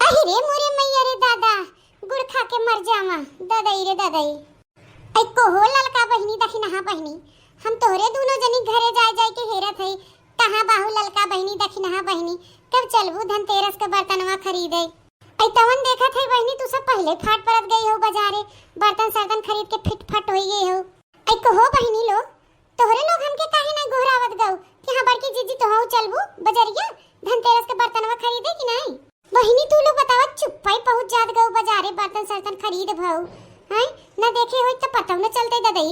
अहि रे मोरे मैया रे दादा, गुड़ खा के मर जावा। दादाई रे दादाई, ऐ को हो ललका बहिनी दखी नहा बहिनी, हम तोहरे दोनों जनी घरे जाय जाय के हेरत हई। कहां बाहु ललका बहिनी दखी नहा बहिनी, कब चलबू धनतेरस के बर्तनवा खरीदे। ऐ तवन देखत हई बहिनी, तू सब पहले फाट परत गई हो बाजारे, बर्तन सर्तन खरीद के फिट फट होई गई हो। ऐ को हो बहिनी लो, तोहरे लोग हमके काहे ना गोहरावत गौ कि हां बड़की जीजी तोहू चलबू बजरिया धनतेरस के बर्तनवा खरीदे कि नहीं। बहिनी तू लोग बतावत चुप्पाई पहुंच जात गौ बाजारे बर्तन सर्तन खरीद भऊ हैं ना देखे होई त पता न चलते ददई।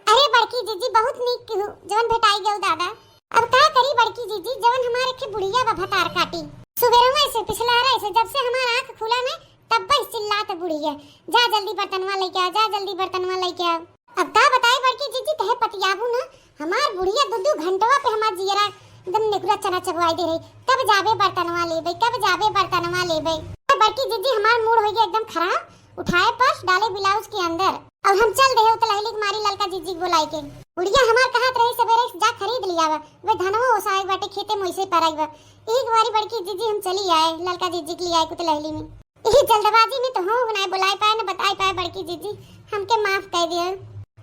अरे बड़की जीजी बहुत नीक हो जवन भेटाई गौ दादा। अब का करी बड़की जीजी, जवन हमारे के बुढ़िया बभतार काटी सुबेरे में से पिछला रहे से जब से हमारा आंख खुला में तब बस चिल्लात बुढ़िया, जा जल्दी बर्तनवा लेके आ, जा जल्दी बर्तनवा लेके आ। अब का बताए बड़की जीजी तहे पतियाबू ना, हमार बुढ़िया दू घंटवा पे हमार जियरा एकदम नेकुरा चना चबवाई दे रही, कब जाबे बर्तनवा लेबे, कब जाबे बर्तनवा लेबे। बड़की जीजी हमार मूड हो गया एकदम खराब, उठाए पर्स डाले ब्लाउज के अंदर और हम चल रहे उतलहली मारी ललका जीजी बुलाई के। बुढ़िया हमार कहत रही सवेरे जा खरीद लिया वे धनवा ओसाई बाटे खेते मोइसे पराई बा। एक बारी बड़की जीजी हम चली आए ललका जीजी के लिए आए उतलहली में। यही जल्दबाजी में तो हो ना बुलाई पाए ना बताई पाए बड़की जीजी, हमके माफ कर दिया।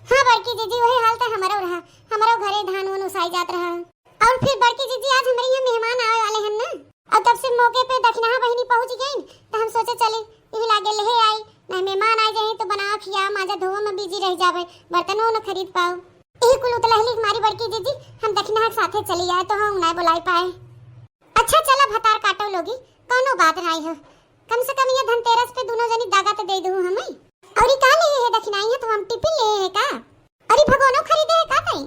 हां बड़की जीजी वही हाल था हमारो रहा, हमारो घरे धान वन ओसाई जात रहा। और फिर बड़की जीजी आज हमारे यहाँ मेहमान आए वाले हैं ना, और तब से मौके पे दखनहा बहिनी पहुंच गई तो हम सोचे चले यही लागे ले आई ना, मेहमान आ जाए तो बना खिया माजा धोवा में बिजी रह जावे, बर्तनों न खरीद पाओ। यही कुल उतलहली हमारी बड़की जीजी हम दखनहा साथे चली आए तो हम ना बुलाई पाए। अच्छा चला भतार काटो लोगी, कोनो बात नहीं है, कम से कम ये धनतेरस पे दोनों जनी दागा तो दे दूं हमें। और ये का ले है दखनाई है तो हम टिफिन ले है का, अरे भगवानो खरीदे है का तई।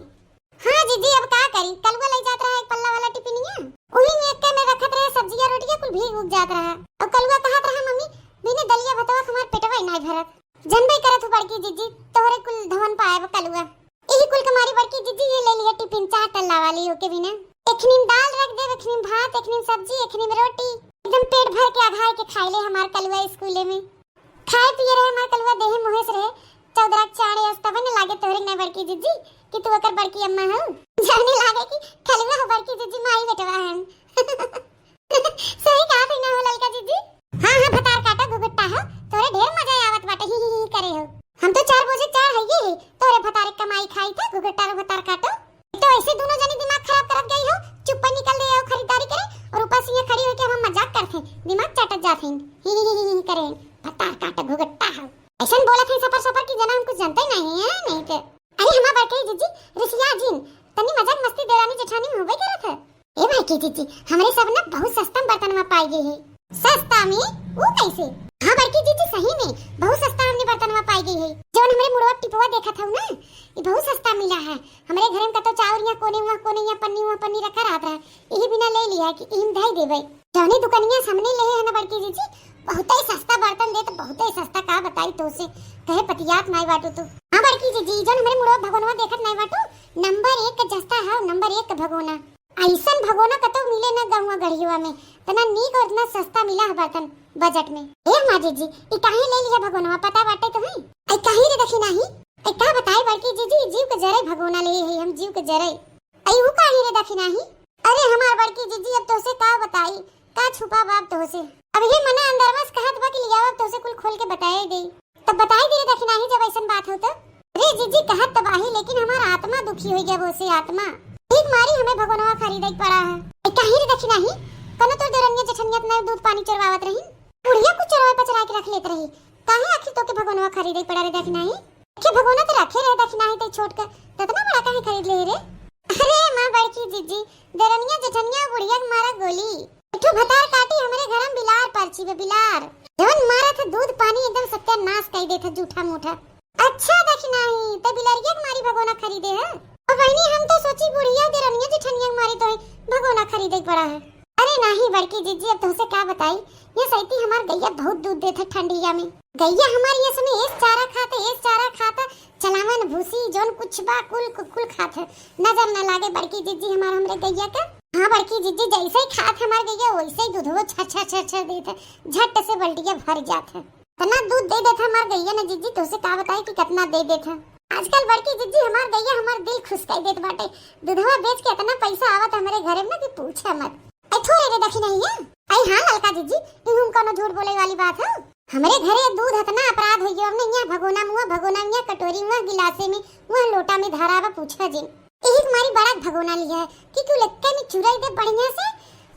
हां जीजी अब का करी, कलवा ले जात रहा एक पल्ला वाला टिफिनिया, ओही में एक में रखत रहे सब्जियां रोटियां कुल भीग उग जात रहा। और कलवा कहत रहा मम्मी बिना दलिया भतवा हमार पेटवा नहीं भरत, जनबे करत हो बड़की जीजी तोहरे कुल धवन पाए कलवा। यही कुल कमारी बड़की जीजी ये ले लिया टिफिन चार तल्ला वाली होके बिना, एकनी दाल रख दे, एकनी भात, एकनी सब्जी, एकनी रोटी, एकदम पेट भर के आघाई के खाई ले हमार कलवा स्कूले में। खाए पिए रहे हमार कलवा देह मोहेस रहे, चौदरा चाड़े अस्तवन लागे तोहरे न बड़की जीजी कि तू ओकर बड़की अम्मा हो, जाने लागे कि खलवा हो बड़की जीजी माई बेटवा हन। सही कहा थे ना हो ललका जीजी। हां हां भतार काटा गुगट्टा हो, तोरे ढेर मजा आवत बाटे ही करे हो। हम तो 4 बजे 4 हइए ही तोरे भतार कमाई खाई था गुगट्टा रो भतार काटो। तो ऐसे दोनों जने दिमाग खराब करत गई हो, चुप निकल ले आओ खरीदारी करे और ऊपर से ये खड़ी होके हम मजाक करथे, दिमाग चाटत जाथे ही करे भतार काटा गुगट्टा हो। ऐसन बोलत है सफर सफर की जना हम कुछ जानते नहीं है नहीं के। अरे हमार बड़की जीजी रिसिया जिन तनी मजाक मस्ती देरानी जेठानी में होबे करत है। ए भाई की जीजी हमरे सब ना बहुत सस्ता बर्तन में पाई गई है। सस्ता में वो कैसे? हां बड़की जीजी सही में बहुत सस्ता हमने बर्तन में पाई गई है। जवन हमरे मुड़वा टिपवा देखत हूं ना ये बहुत सस्ता मिला है। हमरे घर में कतो चावरिया कोने या पन्नी रखा रहत है, यही बिना ले लिया कि इन धाई देबे। जाने दुकानिया सामने ले है ना बड़की जीजी बहुत ही सस्ता बर्तन दे तो बहुत ही सस्ता का बताई तो से कहे पतियात नहीं बाटू तू। हां बड़की जीजी जन हमरे मुड़वा भगोनवा देखत नहीं बाटू, नंबर 1 का जस्ता है, नंबर 1 का भगोना। ऐसन भगोना कतो मिले ना गांव गढ़िया में, तना नीक और इतना सस्ता मिला है बर्तन बजट में। ए मां जीजी ई काहे ले लिया भगोनवा पता बाटे तो है? ए काहे रे देखी नहीं? ए का बताई बड़की जीजी जीव के जरे भगोना ले है, हम जीव के जरे। ए वो काहे रे देखी नहीं? अरे हमार बड़की जीजी अब तो से का बताई, का छुपा बाप तो से। अब ये मना अंदर बस कहत बा कि लिया तो से कुल खोल के बताए दे, तब बताई दे रे देखी नहीं जब ऐसन बात हो तो। अरे जीजी कहत तो बाही लेकिन हमार आत्मा दुखी हो गया वो से आत्मा। एक मारी हमें भगोनवा खरीदे पड़ा है। ए काहे रे देखी नहीं? कनो तो देरनिया जेठनिया ने दूध पानी चरवावत रही, बुढ़िया कुछ चरवाए पचरा के रख लेत रही, काहे आखिर तो के भगोनवा खरीदे पड़ा रे देखी नहीं? के भगोना तो रखे रहे देखी नहीं ते छोट का ततना बड़ा काहे खरीद ले रे? अरे मां बड़की जीजी देरनिया जेठनिया बुढ़िया के मारा गोली इठो भतार काटी हमरे घर में बिलार परची बे बिलार जवन मारा था दूध पानी एकदम सत्यानाश कर दे था झूठा मूठा। अच्छा देखी नहीं तो बिलारिया के मारी भगोना खरीदे है। और वही हम तो सोची बुढ़िया देरनिया जेठनिया मारी तो भगोना खरीदे पड़ा है। अरे नहीं बड़की जीजी अब तुमसे क्या बताई, ये सैती हमार गैया बहुत दूध देता ठंडिया में। गैया हमारी ये समय एक चारा खाता चलावन भूसी जोन कुछ बा कुल खाते, नजर न लागे बड़की जीजी हमार हमरे गैया का। हां बड़की जीजी जैसे ही खात हमार गैया वैसे ही दूधवा छर देता, झट से बल्टिया भर जाता, तना दूध दे देता हमार गैया ने। जीजी तुमसे क्या बताई कि कितना दे देता। आजकल बड़की जीजी हमार गैया हमार दिल खुश कर देत बाटे, दूधवा बेच के इतना पैसा आवत हमारे घरे में कि पूछा मत। ए थोड़े रे देखी नहीं है। आई हां ललका जीजी तुम में कोनो झूठ बोले वाली बात है? हमारे घरे दूध हतना अपराध हो गयो, हमने यहाँ भगोना मुआ कटोरी मुआ गिलासे में मुआ लोटा में धारावा पूछा जिन। यही तुम्हारी बड़ा भगोना लिया है कि तू लक्का में चुराई दे बढ़िया से,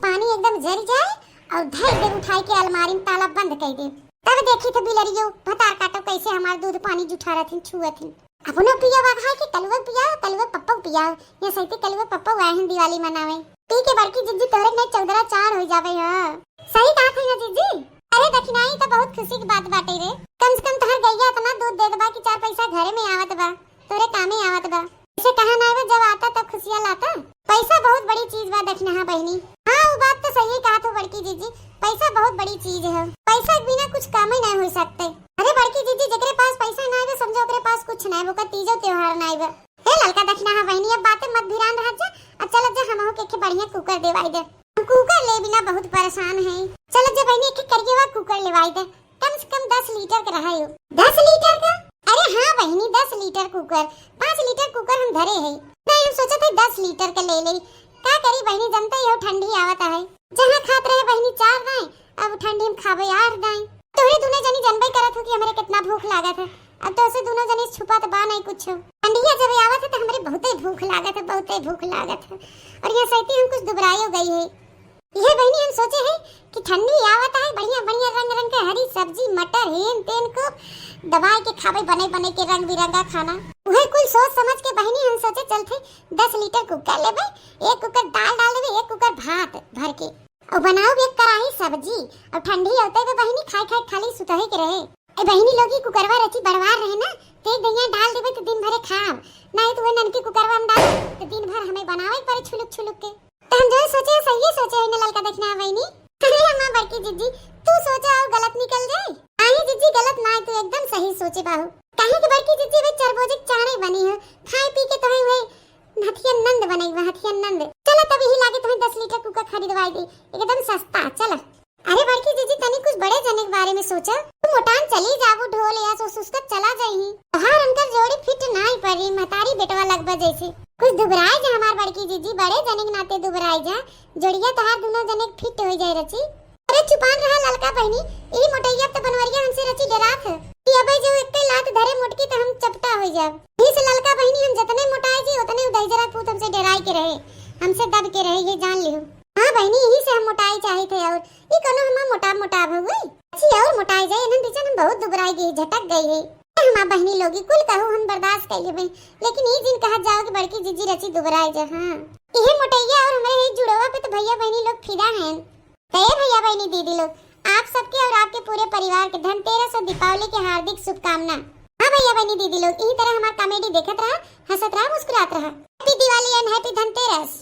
पानी एकदम जल जाए और धर दे उठाई के अलमारी में ताला बंद कर दे। तब देखी तो बिलरियो भतार काटो कैसे हमार दूध पानी जुठा रथिन छुअथिन। अपनो पिया वाघा के कलुआ पप्पा पिया, ये सहित कलुआ पप्पा वाहन दिवाली मनावे। पी के बड़की जिज्जी तोरे ने चौदरा चार हो जावे। हां सही कहा था जिज्जी। अरे दखिनाई तो बहुत खुशी की बात बाटे रे, कम से कम तोहर गैया इतना दूध दे दबा कि 4 पैसा घरे में आवत बा, तोरे कामे आवत बा। इसे कहा ना है जब आता तब खुशियां लाता। पैसा बहुत बड़ी चीज बा दखना बहनी। हां वो बात तो सही कहा तो बड़की जीजी, पैसा बहुत बड़ी चीज है, पैसा के बिना कुछ काम ही नहीं हो सकते। अरे बड़की जीजी जकरे पास पैसा ना है समझो ओकरे पास कुछ नहीं, वो का तीजो त्योहार नहीं बा। हे ललका दखना बहनी अब बातें मत भिरान रह जा। अब चल जा हमहु के बढ़िया कुकर देवाई दे, कुकर ले बिना बहुत परेशान है। चलो जब बहनी एक करके वा कुकर लेवाई दे, कम से कम 10 लीटर का रहा हो। 10 लीटर का? अरे हाँ बहनी 10 लीटर कुकर, 5 लीटर कुकर हम धरे है। नहीं हम सोचा था 10 लीटर का ले ले। क्या करी बहनी जनता ही हो ठंडी आवत है, जहाँ खात रहे बहनी 4 दाएं, अब ठंडी में खाबे 8 दाएं। तोरे दोनों जनी जनबई करत हो कि हमरे कितना भूख लागत है। अब तो से दोनों जनी छुपात बा नहीं कुछ। ठंडिया जब आवत है तो हमरे बहुते भूख लागत है। और ये सहित हम कुछ दुबराई हो गई है। ये बहनी हम सोचे है कि ठंडी आवत है, बढ़िया रंग के हरी सब्जी मटर हेन तेन को दबाई के खाबे बने के रंग बिरंगा खाना। वही कुल सोच समझ के बहनी हम सोचे चलते 10 लीटर कुकर लेबे, एक कुकर दाल डाल देबे, एक कुकर भात भर के और बनाओ एक कढ़ाई सब्जी। और ठंडी होते तो बहनी खाए खाली सुतहे के रहे। ए बहनी लोगी कुकरवा रची बड़वार रहे ना, ते दैया डाल देबे तो दिन भरे खाब, नहीं तो वो ननकी कुकरवा में डाल तो दिन भर हमें बनावे पड़े छुलुक के। तो हम जो सोचे सही सोचे है ललका देखना बहनी। अरे अम्मा बड़की जिज्जी तू सोचा और गलत निकल जाए। आई जिज्जी गलत ना तू एकदम सही सोचे बाहू। काहे के बड़की जिज्जी वे चरबोजे चाणे बनी है, खाए पी के तोहे वे हथिया नंद बनेगा हथिया नंद। चलो तब ही लागे तुम्हें 10 लीटर कुकर खरीदवाई दे एकदम सस्ता। चलो अरे बड़की जीजी तनी कुछ बड़े जने के बारे में सोचा। तू मोटान चली जाबू ढोल या सुस्त चला जाई। तोहार अंतर जोड़ी फिट नहीं पड़ी, मतारी बेटवा लगबा जैसे। कुछ दुबराई जा हमार बड़की जीजी, बड़े जने के नाते दुबराई जा, जोड़िया तोहार दोनों जने फिट हो जाए रची। अरे चुपान रहा ललका बहनी, ई मोटैया तो बनवरिया हमसे रची डरात है कि अबे जो एक लात धरे मुटकी तो हम चपटा हो जाब। इस ललका बहनी हम जितने मोटाए जी उतने उदय जरा पूत हमसे डराई के रहे, हमसे दब के रहे, ये जान लियो। हां बहनी यही से हम मोटाई चाहे थे और ई कोनो हम मोटा हो गई। अच्छी और मोटाई जाए न दिचन हम बहुत दुबराई गई, झटक गई है। हम बहनी लोगी कुल कहू हम बर्दाश्त कर लेबे, लेकिन ई दिन कहा जाओ कि बड़की जीजी रची दुबराई जा। हां ये मोटैया और हमारे ही जुड़वा पे तो भैया बहनी लोग फिदा हैं। कहे भैया बहनी दीदी लोग आप सबके और आपके पूरे परिवार के धनतेरस और दीपावली की हार्दिक शुभकामना। हां भैया बहनी दीदी लोग इसी तरह हमारा कॉमेडी देखत रहा, हंसत रहा, मुस्कुरात रहा। Happy Diwali and happy Dhanteras.